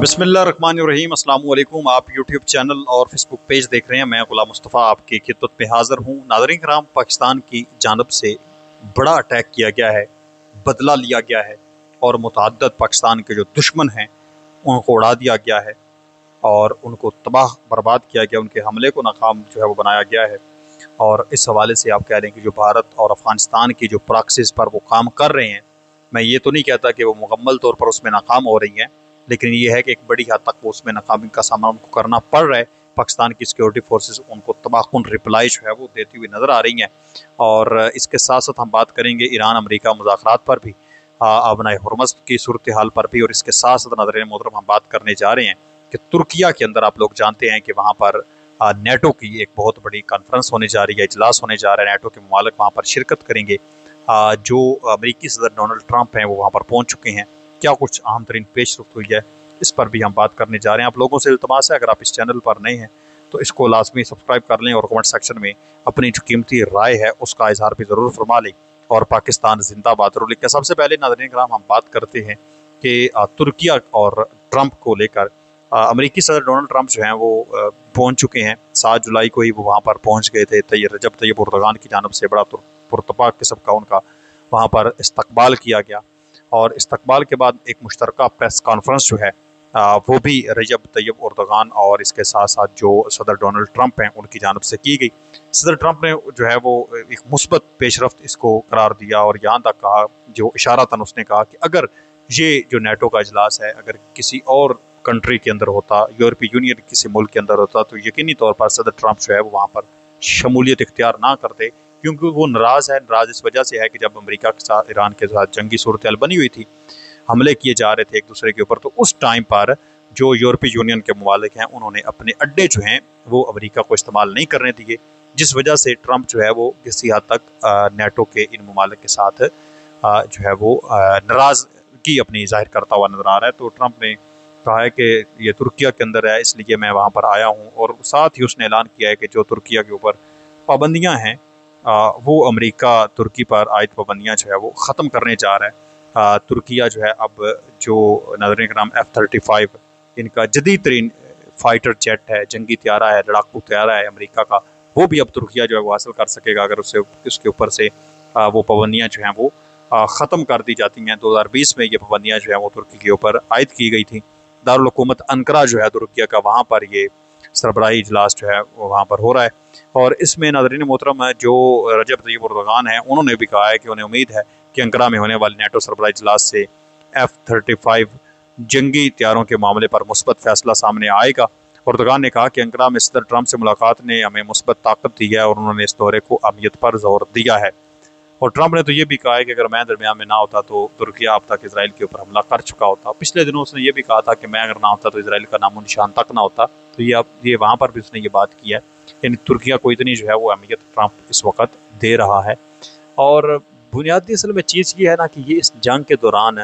बिस्मिल्लाहिर्रहमानिर्रहीम अस्सलाम वालेकुम। आप यूट्यूब चैनल और फेसबुक पेज देख रहे हैं। मैं गुलाम मुस्तफ़ा आपकी खिदमत में हाज़िर हूँ। नाज़रीन कराम, पाकिस्तान की जानब से बड़ा अटैक किया गया है, बदला लिया गया है और मुतअद्दिद पाकिस्तान के जो दुश्मन हैं उनको उड़ा दिया गया है और उनको तबाह बर्बाद किया गया, उनके हमले को नाकाम जो है वो बनाया गया है। और इस हवाले से आप कह लें कि जो भारत और अफ़गानिस्तान की जो प्रॉक्सीज़ पर वो काम कर रहे हैं, मैं ये तो नहीं कहता कि वो मुकम्मल तौर पर उसमें नाकाम हो रही हैं, लेकिन ये है कि एक बड़ी हद तक वो उसमें नाकामी का सामना उनको करना पड़ रहा है। पाकिस्तान की सिक्योरिटी फोर्सेस उनको तबाहकुन रिप्लाई जो है वो देती हुई नज़र आ रही हैं। और इसके साथ साथ हम बात करेंगे ईरान अमेरिका मुज़ाकरात पर भी, अबनाए हुर्मुज़ की सूरत हाल पर भी। और इसके साथ साथ नाज़रीन मोहतरम हम बात करने जा रहे हैं कि तुर्किया के अंदर आप लोग जानते हैं कि वहाँ पर नेटो की एक बहुत बड़ी कॉन्फ्रेंस होने जा रही है, इजलास होने जा रहा है। नेटो के ममालिक वहाँ पर शिरकत करेंगे। जो अमेरिकी सदर डोनाल्ड ट्रंप हैं वो वहाँ पर पहुँच चुके हैं। क्या कुछ अहम तरीन पेशरफ्त हुई है, इस पर भी हम बात करने जा रहे हैं। आप लोगों से इल्तमास है, अगर आप इस चैनल पर नए हैं तो इसको लाजमी सब्सक्राइब कर लें और कमेंट सेक्शन में अपनी जो कीमती राय है उसका इजहार भी ज़रूर फरमा लें। और पाकिस्तान जिंदाबाद जरूर लिखें। सबसे पहले नाज़रीन कराम हम बात करते हैं कि तुर्किया और ट्रंप को लेकर अमेरिकी सदर डोनाल्ड ट्रंप जो हैं वो पहुँच चुके हैं। 7 जुलाई को ही वो वहाँ पर पहुँच गए थे। रजब तैयब एर्दोगान की जानब से बड़ा पुरतपाक किस्म का उनका वहाँ पर इस्तकबाल किया गया। और इस्तकबाल के बाद एक मुश्तरका प्रेस कॉन्फ्रेंस जो है वो भी रजब तैयब एर्दोगान और इसके साथ साथ जो सदर डोनाल्ड ट्रंप हैं उनकी जानब से की गई। सदर ट्रंप ने जो है वो एक मुस्बत पेशरफ्त इसको करार दिया और यहाँ तक कहा, जो इशारतन उसने कहा कि अगर ये जो नेटो का इजलास है अगर किसी और कंट्री के अंदर होता, यूरोपीय यूनियन किसी मुल्क के अंदर होता, तो यकीनी तौर पर सदर ट्रंप जो है वो वहाँ पर शमूलियत इख्तियार ना करते, क्योंकि वो नाराज़ है। नाराज़ इस वजह से है कि जब अमेरिका के साथ ईरान के साथ जंगी सूरत हाल बनी हुई थी, हमले किए जा रहे थे एक दूसरे के ऊपर, तो उस टाइम पर जो यूरोपीय यूनियन के ममालिक हैं उन्होंने अपने अड्डे जो हैं वो अमेरिका को इस्तेमाल नहीं करने दिए, जिस वजह से ट्रंप जो है वो किसी हद तक नेटो के इन ममालिक के साथ जो है वो नाराज़गी अपनी जाहिर करता हुआ नजर आ रहा है। तो ट्रंप ने कहा है कि ये तुर्किया के अंदर है, इसलिए मैं वहाँ पर आया हूँ। और साथ ही उसने ऐलान किया है कि जो तुर्किया के ऊपर पाबंदियाँ हैं वो अमेरिका तुर्की पर आयद पाबंदियाँ जो है वो ख़त्म करने जा रहा है। तुर्किया जो है अब जो नाज़रीन का नाम F-35 इनका जदीद तरीन फाइटर जेट है, जंगी त्यारा है, लड़ाकू त्यारा है अमेरिका का, वो भी अब तुर्किया जो है वो हासिल कर सकेगा अगर उससे उसके ऊपर से वो पाबंदियाँ जो हैं वो ख़त्म कर दी जाती हैं। 2020 में ये पाबंदियाँ जो हैं वो तुर्की के ऊपर आयद की गई थी। दारुल हुकूमत अंकरा जो है तुर्किया का, वहाँ पर ये सरबराही इजलास जो है वो वहाँ पर हो रहा है। और इसमें नाज़रीन मोहतरम जो रजब तैयब एर्दोगान है उन्होंने भी कहा है कि उन्हें उम्मीद है कि अंकरा में होने वाले नेटो सरबराही इजलास से F-35 जंगी त्यारों के मामले पर मुस्बत फैसला सामने आएगा। एर्दोगान ने कहा कि अंकरा में सदर ट्रंप से मुलाकात ने हमें मुस्बत ताकत दी है और उन्होंने इस दौरे को अहमियत पर जोर दिया है। और ट्रंप ने तो ये भी कहा है कि अगर मैं दरमियान में ना होता तो तुर्किया अब तक इसराइल के ऊपर हमला कर चुका होता। पिछले दिनों उसने ये भी कहा था कि मैं अगर ना होता तो इसराइल का नामो निशान तक ना होता। तो ये वहाँ पर भी उसने ये बात की है, यानी तुर्किया को इतनी जो है वो अहमियत ट्रंप इस वक्त दे रहा है। और बुनियादी असल में चीज़ ये है ना कि ये इस जंग के दौरान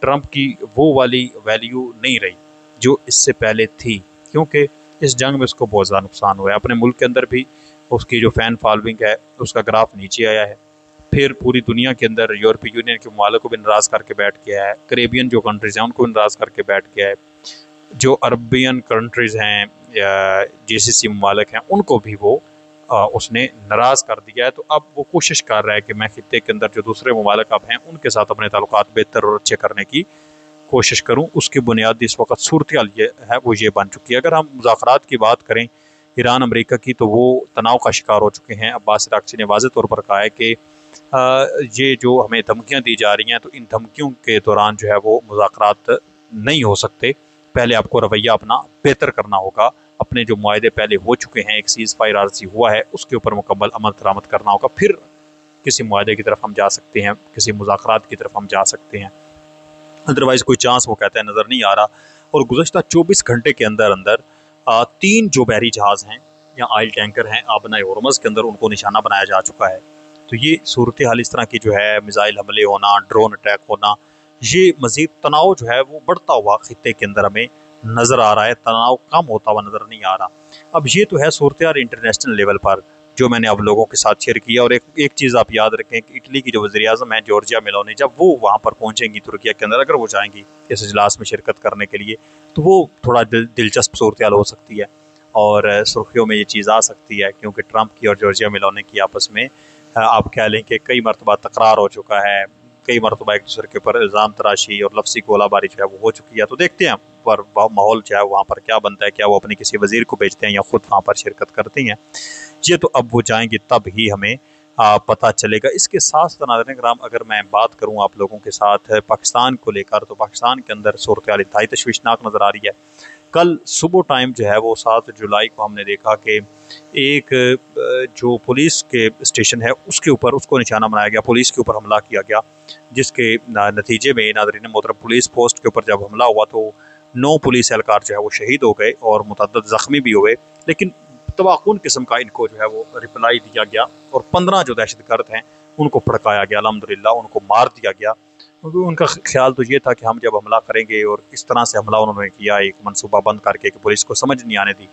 ट्रंप की वो वाली वैल्यू नहीं रही जो इससे पहले थी, क्योंकि इस जंग में उसको बहुत ज़्यादा नुकसान हुआ है। अपने मुल्क के अंदर भी उसकी जो फ़ैन फॉलोइंग है उसका ग्राफ नीचे आया है। फिर पूरी दुनिया के अंदर यूरोपीय यूनियन के ममालिक को भी नाराज़ करके बैठ गया है, करेबियन जो कंट्रीज़ हैं उनको भी नाराज़ करके बैठ गया है, जो अरबियन कंट्रीज़ हैं या GCC ममालिक हैं उनको भी वो उसने नाराज़ कर दिया है। तो अब वो कोशिश कर रहा है कि मैं खित्ते के अंदर जो दूसरे ममालिक अब हैं उनके साथ अपने ताल्लुकात बेहतर और अच्छे करने की कोशिश करूँ। उसकी बुनियादी इस वक्त सूरत हाल ये है वो ये बन चुकी है। अगर हम मुज़ाकरात की बात करें ईरान अमेरिका की, तो वो तनाव का शिकार हो चुके हैं। अब्बास अराग़ची ने वाज़ेह तौर पर कहा है कि ये जो हमें धमकियाँ दी जा रही हैं तो इन धमकियों के दौरान जो है वो मुज़ाकरात नहीं हो सकते। पहले आपको रवैया अपना बेहतर करना होगा। अपने जो मुआहदे पहले हो चुके हैं, एक सीज़ फायर आर्जी हुआ है, उसके ऊपर मुकम्मल अमल दरामद करना होगा, फिर किसी मुआहदे की तरफ हम जा सकते हैं, किसी मुज़ाकरात की तरफ हम जा सकते हैं। अदरवाइज़ कोई चांस वो कहता है नज़र नहीं आ रहा। और गुज़श्ता 24 घंटे के अंदर अंदर 3 जो बहरी जहाज़ हैं या ऑयल टैंकर हैं आबनाए हुर्मुज़ के अंदर, उनको निशाना बनाया जा चुका है। तो ये सूरत हाल इस तरह की जो है, मिसाइल हमले होना, ड्रोन अटैक होना, ये मज़ीद तनाव जो है वो बढ़ता हुआ खित्ते के अंदर हमें नज़र आ रहा है। तनाव कम होता हुआ नज़र नहीं आ रहा। अब ये तो है सूरत हाल इंटरनेशनल लेवल पर। जो मैंने आप लोगों के साथ शेयर किया। और एक चीज़ आप याद रखें कि इटली की जो वज़ीर-ए-आज़म हैं जॉर्जिया मेलोनी, जब वो वहाँ पर पहुँचेंगी तुर्की के अंदर, अगर वो जाएंगी इस इजलास में शिरकत करने के लिए, तो वो थोड़ा दिलचस्प सूरत-ए-हाल हो सकती है और सुर्खियों में ये चीज़ आ सकती है, क्योंकि ट्रंप की और जॉर्जिया मेलोनी की आपस में आप कह लें कि कई मरतबा तकरार हो चुका है, कई मरतबा एक दूसरे के ऊपर इल्ज़ाम तराशी और लफ्ज़ी गोलाबारी जो है वो हो चुकी है। तो देखते हैं पर माहौल जो है वहाँ पर क्या बनता है, क्या वो अपने किसी वज़ीर को भेजते हैं या ख़ुद वहाँ पर शिरकत करती हैं। ये तो अब वो जाएंगे तब ही हमें पता चलेगा। इसके साथ साथ नाज़रीन किराम, अगर मैं बात करूँ आप लोगों के साथ पाकिस्तान को लेकर, तो पाकिस्तान के अंदर सूरत-ए-हाल इंतहाई तशवीशनाक नज़र आ रही है। कल सुबह टाइम जो है वो 7 जुलाई को हमने देखा कि एक जो पुलिस के स्टेशन है उसके ऊपर उसको निशाना बनाया गया, पुलिस के ऊपर हमला किया गया, जिसके नतीजे में नाज़रीन मोहतरम पुलिस पोस्ट के ऊपर जब हमला हुआ तो 9 पुलिस एहलकार जो है वो शहीद हो गए और मुतअद्दिद ज़ख्मी भी हुए। लेकिन तबाहकुन किस्म का इनको जो है वो रिप्लाई दिया गया और 15 जो दहशतगर्द हैं उनको भड़काया गया, अल्हम्दुलिल्लाह उनको मार दिया गया। क्योंकि उनका ख्याल तो ये था कि हम जब हमला करेंगे, और इस तरह से हमला उन्होंने किया एक मनसूबा बंद करके कि पुलिस को समझ नहीं आने दी,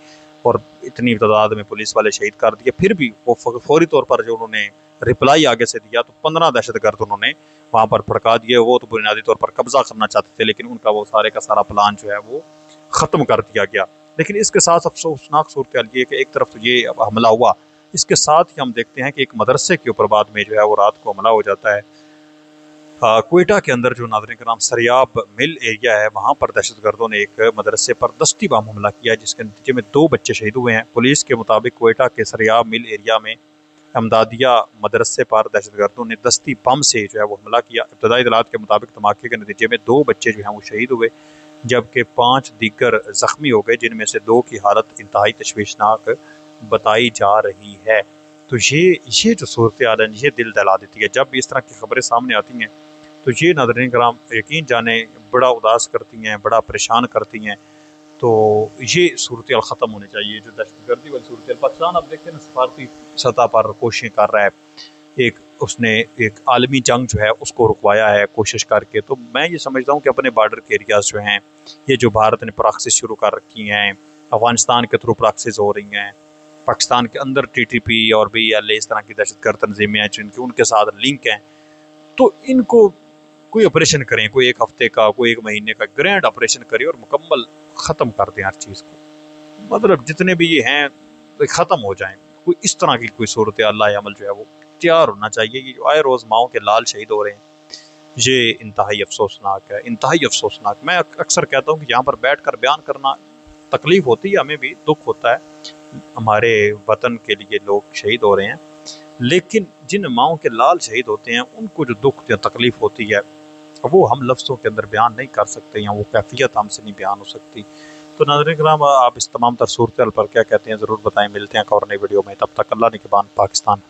और इतनी तादाद में पुलिस वाले शहीद कर दिए। फिर भी वो फौरी तौर पर जो उन्होंने रिप्लाई आगे से दिया तो 15 दहशतगर्द उन्होंने वहाँ पर भड़का दिए। वो तो बुनियादी तौर पर कब्जा करना चाहते थे, लेकिन उनका वो सारे का सारा प्लान जो है वो ख़त्म कर दिया गया। लेकिन इसके साथ अफसोसनाक सूरत ये कि एक तरफ तो ये हमला हुआ, इसके साथ ही हम देखते हैं कि एक मदरसे के ऊपर बाद में जो है वो रात को हमला हो जाता है। क्वेटा के अंदर जो नाज़रीन के नाम सरियाब मिल एरिया है, वहाँ पर दहशतगर्दों ने एक मदरसे पर दस्ती बम हमला किया, जिसके नतीजे में 2 बच्चे शहीद हुए हैं। पुलिस के मुताबिक क्वेटा के सरियाब मिल एरिया में अमदादिया मदरसे पर दहशतगर्दों ने दस्ती बम से जो है वो हमला किया। इब्तदाई इत्तलात के मुताबिक धमाके के नतीजे में 2 बच्चे जो हैं वो शहीद हुए, जबकि 5 दीगर ज़ख्मी हो गए, जिनमें से 2 की हालत इंतहाई तशवीशनाक बताई जा रही है। तो ये जो सूरत-ए-हाल है ये दिल दहला देती है। जब भी इस तरह की खबरें सामने आती हैं तो ये नाज़रीन कराम यकीन जाने बड़ा उदास करती हैं, बड़ा परेशान करती हैं। तो ये सूरत-ए-हाल ख़त्म होनी चाहिए, जो दहशतगर्दी वाली सूरत-ए-हाल। पाकिस्तान अब देखते हैं ना सफारती सतह पर कोशिशें कर रहा है, उसने एक आलमी जंग जो है उसको रुकवाया है कोशिश करके। तो मैं ये समझता हूँ कि अपने बॉर्डर के एरियाज़ जो हैं, ये जो भारत ने प्रॉक्सिस शुरू कर रखी हैं, अफ़गानिस्तान के थ्रू प्रॉक्सिस हो रही हैं, पाकिस्तान के अंदर TTP और BLA इस तरह की दहशतगर्द तंजीमें हैं जिनके उनके साथ लिंक हैं, तो इनको कोई ऑपरेशन करें, कोई 1 हफ्ते का, कोई 1 महीने का ग्रैंड ऑपरेशन करें और मुकम्मल ख़त्म कर दें हर चीज़ को। मतलब जितने भी ये हैं ख़त्म हो जाएं। कोई इस तरह की कोई सूरत-ए-हाल अमल जो है वो तैयार होना चाहिए। कि आए रोज़ माओं के लाल शहीद हो रहे हैं, ये इंतहाई अफसोसनाक है, इंतहाई अफसोसनाक। मैं अक्सर कहता हूँ कि यहाँ पर बैठ कर बयान करना तकलीफ़ होती है, हमें भी दुख होता है, हमारे वतन के लिए लोग शहीद हो रहे हैं, लेकिन जिन माओं के लाल शहीद होते हैं उनको जो दुख या तकलीफ़ होती है वो हम लफ्ज़ों के अंदर बयान नहीं कर सकते, या वो कैफियत हमसे नहीं बयान हो सकती। तो नाज़रीन किराम, आप इस तमाम तर सूरत-ए-हाल पर क्या कहते हैं ज़रूर बताएं। मिलते हैं एक और नई वीडियो में, तब तक अल्लाह निगहबान। पाकिस्तान।